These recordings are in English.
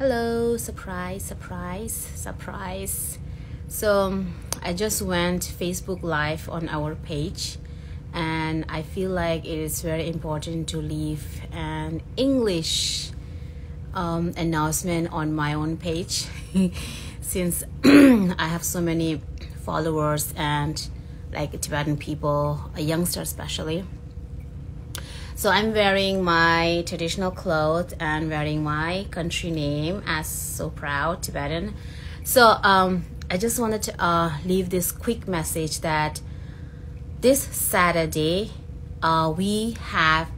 Hello, surprise, surprise, surprise. So I just went Facebook Live on our page, and I feel like it is very important to leave an English announcement on my own page since I have so many followers and like Tibetan people, a youngster especially. So I'm wearing my traditional clothes and wearing my country name as so proud Tibetan. So I just wanted to leave this quick message that this Saturday we have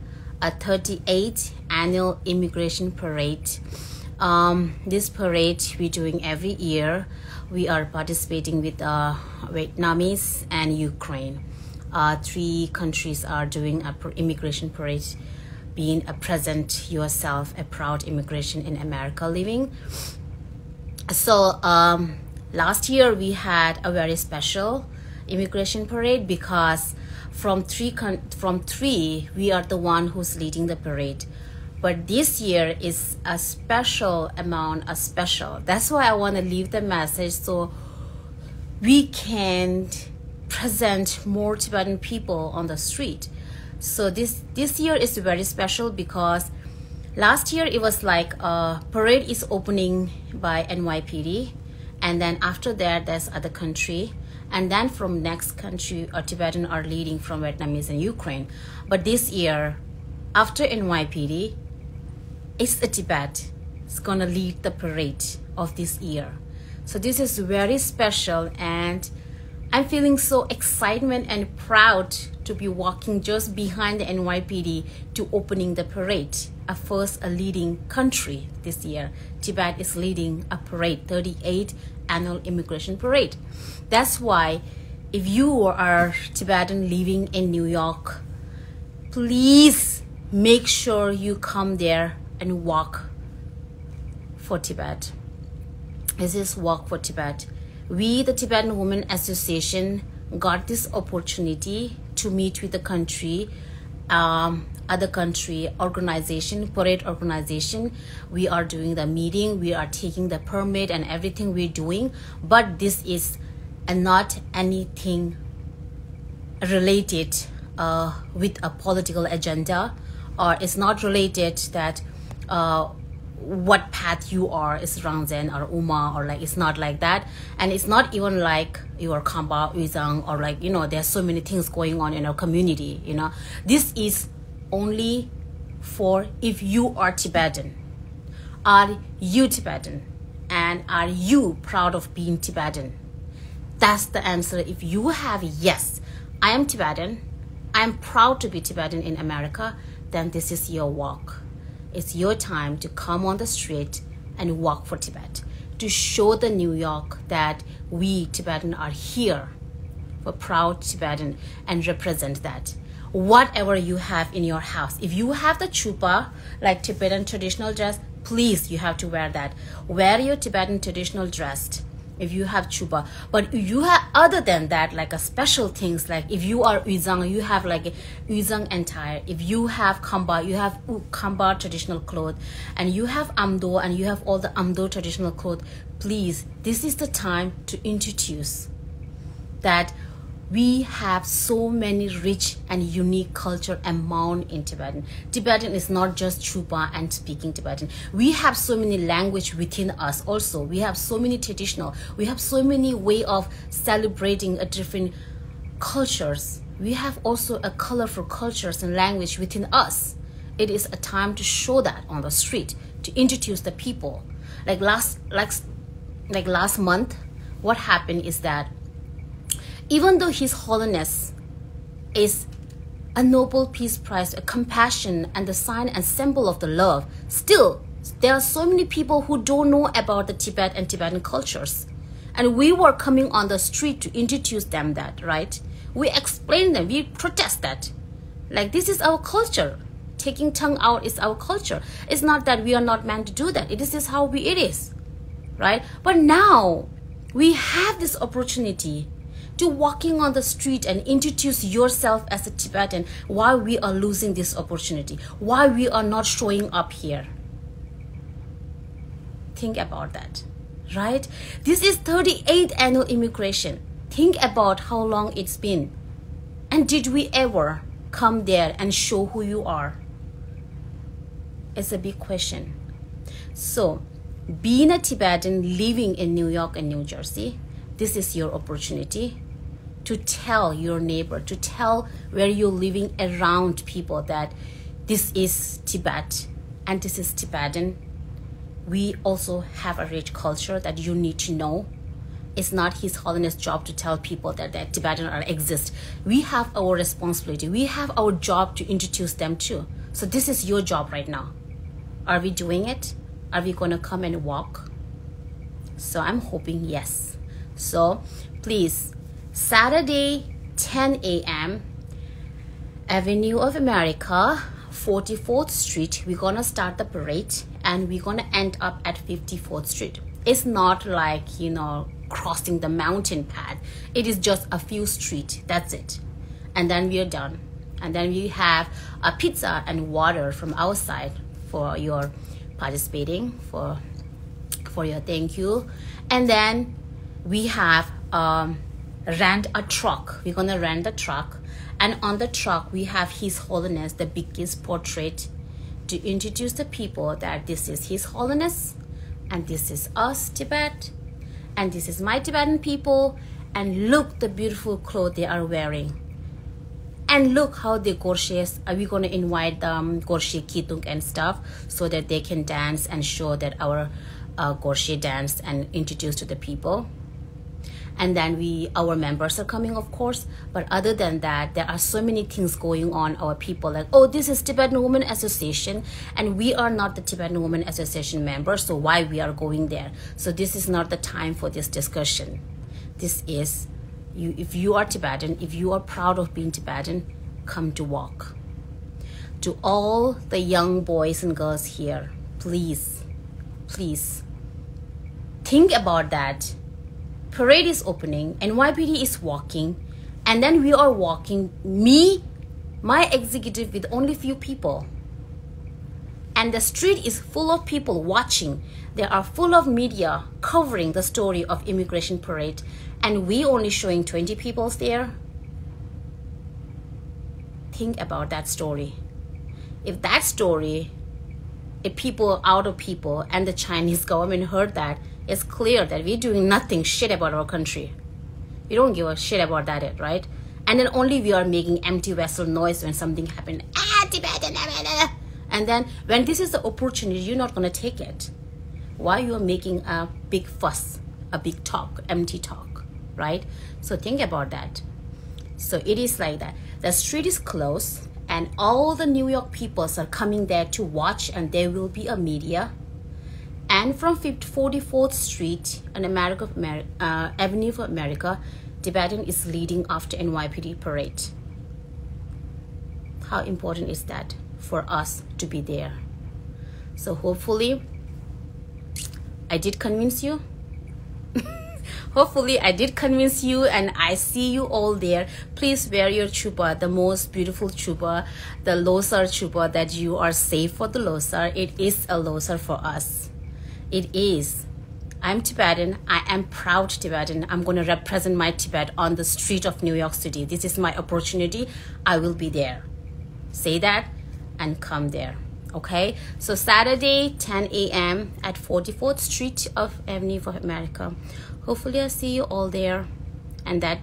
a 38th annual immigration parade. This parade we're doing every year. We are participating with Vietnamese and Ukraine. Three countries are doing an immigration parade, being a present yourself, a proud immigration in America living. So last year we had a very special immigration parade because from three we are the one who's leading the parade. But this year is a special amount, a special. That's why I want to leave the message so we can present more Tibetan people on the street. So this year is very special because last year it was like a parade is opening by NYPD, and then after that there's other country, and then from next country Tibetan are leading from Vietnamese and Ukraine. But this year after NYPD, it's a Tibet. It's gonna lead the parade of this year. So this is very special, and I'm feeling so excitement and proud to be walking just behind the NYPD to opening the parade. A leading country this year. Tibet is leading a parade, 38th annual immigration parade. That's why if you are Tibetan living in New York, please make sure you come there and walk for Tibet. This is Walk for Tibet. We, the Tibetan Women Association, got this opportunity to meet with the country, other country organization, parade organization. We are doing the meeting, we are taking the permit and everything we're doing, but this is not anything related with a political agenda, or it's not related that what path you are is Rangzen or Uma, or like it's not like that. And it's not even like your Kamba, Uzang, or like, there's so many things going on in our community, This is only for if you are Tibetan. Are you Tibetan? And are you proud of being Tibetan? That's the answer. If you have yes, I am Tibetan, I'm proud to be Tibetan in America, then this is your walk. It's your time to come on the street and walk for Tibet, to show the New York that we Tibetan are here for proud Tibetan and represent that. Whatever you have in your house, if you have the chupa, like Tibetan traditional dress, please, you have to wear that. Wear your Tibetan traditional dress if you have chupa. But if you have other than that, like a special things, like if you are Uzang, you have like a Uzang attire. If you have Kamba, you have Kamba traditional clothes, and you have Amdo and you have all the Amdo traditional clothes. Please, this is the time to introduce that we have so many rich and unique culture amount in Tibetan. Tibetan is not just chupa and speaking Tibetan. We have so many language within us also. We have so many traditional. We have so many way of celebrating a different cultures. We have also a colorful cultures and language within us. It is a time to show that on the street, to introduce the people. Like last month, what happened is that even though His Holiness is a Nobel Peace Prize, a compassion and the sign and symbol of the love, still there are so many people who don't know about the Tibet and Tibetan cultures. And we were coming on the street to introduce them that, right? We explain them, we protest that. Like, this is our culture. Taking tongue out is our culture. It's not that we are not meant to do that. It is how it is, right? But now we have this opportunity to walking on the street and introduce yourself as a Tibetan. Why we are losing this opportunity? Why we are not showing up here? Think about that, right? This is 38th annual immigration. Think about how long it's been. And did we ever come there and show who you are? It's a big question. So, being a Tibetan living in New York and New Jersey, this is your opportunity to tell your neighbor, to tell where you're living around people that this is Tibet and this is Tibetan. We also have a rich culture that you need to know. It's not His Holiness' job to tell people that Tibetan exist. We have our responsibility. We have our job to introduce them too. So this is your job right now. Are we doing it? Are we going to come and walk? So I'm hoping yes. So please, Saturday, 10 a.m., Avenue of America, 44th Street, we're going to start the parade and we're going to end up at 54th Street. It's not like, crossing the mountain path. It is just a few streets. That's it. And then we are done. And then we have a pizza and water from outside for your participating, for your thank you. And then we have rent a truck. We're gonna rent the truck, and on the truck we have His Holiness, the biggest portrait, to introduce the people that this is His Holiness and this is us, Tibet, and this is my Tibetan people, and look the beautiful clothes they are wearing, and look how the Gorshes, are we going to invite them Gorshe Kitung and stuff so that they can dance and show that our Gorshe dance and introduce to the people. And then our members are coming, of course, but other than that, there are so many things going on. Our people like, oh, this is Tibetan Women Association, and we are not the Tibetan Women Association members, so why we are going there? So this is not the time for this discussion. This is, if you are Tibetan, if you are proud of being Tibetan, come to walk. To all the young boys and girls here, please, please, think about that. Parade is opening, NYPD is walking, and then we are walking, me, my executive with only few people. And the street is full of people watching. They are full of media covering the story of immigration parade, and we only showing 20 people there. Think about that story. If that story, if people out of people and the Chinese government heard that, it's clear that we're doing nothing shit about our country. We don't give a shit about that, right? And then only we are making empty vessel noise when something happened. Tibetan. And then when this is the opportunity, you're not going to take it. Why you are making a big fuss, a big talk, empty talk, right? So think about that. So it is like that. The street is closed and all the New York peoples are coming there to watch, and there will be a media. And from 44th Street and Avenue of America, Tibetan is leading after NYPD parade. How important is that for us to be there? So hopefully, I did convince you. Hopefully, I did convince you, and I see you all there. Please wear your chupa, the most beautiful chupa, the Losar chupa, that you are safe for the Losar. It is a Losar for us. It is. I'm Tibetan. I am proud Tibetan. I'm going to represent my Tibet on the street of New York City. This is my opportunity. I will be there. Say that and come there. Okay? So Saturday, 10 a.m. at 44th Street of Avenue of America. Hopefully I see you all there. And that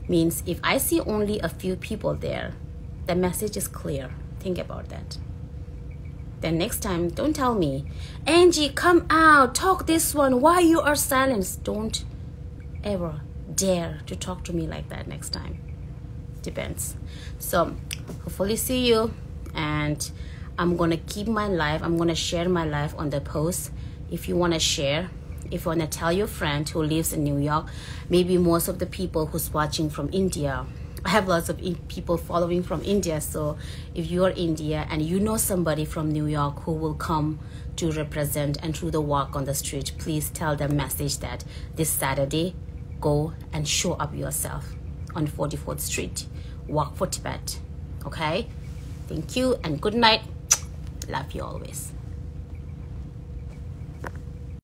means if I see only a few people there, the message is clear. Think about that. Then next time, don't tell me, Angie, come out, talk this one, why you are silent? Don't ever dare to talk to me like that next time. Depends. So hopefully see you, and I'm going to keep my life. I'm going to share my life on the post. If you want to share, if you want to tell your friend who lives in New York, maybe most of the people who's watching from India, I have lots of people following from India. So if you are India and you know somebody from New York who will come to represent and through the walk on the street, please tell them message that this Saturday, go and show up yourself on 44th Street. Walk for Tibet. Okay? Thank you and good night. Love you always.